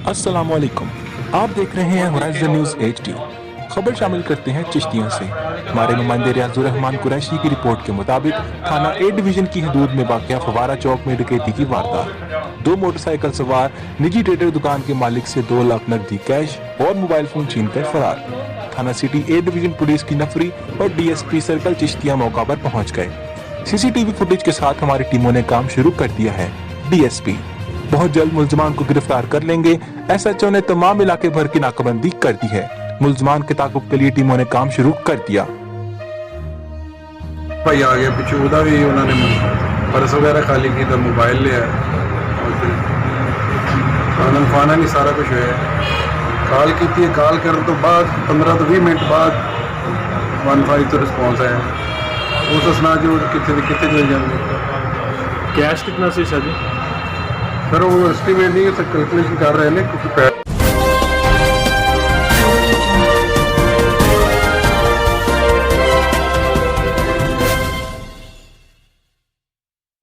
अस्सलामुअलैकुम। आप देख रहे हैं होराइजन न्यूज HD। खबर शामिल करते हैं चिश्तियों से। हमारे नुमाइंदे रियाजुर रहमान कुरैशी की रिपोर्ट के मुताबिक थाना ए डिवीजन की हदूद में वाक़या फवारा चौक में डकैती की वारदात। दो मोटरसाइकिल सवार निजी ट्रेडर दुकान के मालिक से 2 लाख नकदी कैश और मोबाइल फोन छीन कर फरार। थाना सिटी ए डिवीजन पुलिस की नफरी और DSP सर्कल चिश्तिया मौका पर पहुँच गए। CCTV फुटेज के साथ हमारी टीमों ने काम शुरू कर दिया है। DSP बहुत जल्द मुल्जमान को गिरफ्तार कर लेंगे। SHO ने तमाम इलाके भर की नाकाबंदी कर दी है। मुल्जमान के ताकुब के लिए टीमों ने काम शुरू कर दिया। भाई आ गया पिछू उदा भी उन्होंने पर्स वगैरह खाली की तो मोबाइल लिया और फिर खाना खाना नहीं सारा कुछ है। कॉल की थी, कॉल करने तो बाद 15 तो 20 मिनट बाद 15 तो रिस्पॉन्स आया। वो तो सुना जो कितने मिल जाएंगे। कैश कितना सी सर? सर वो एस्टिमेट नहीं कैलकुलेशन कर रहे हैं क्योंकि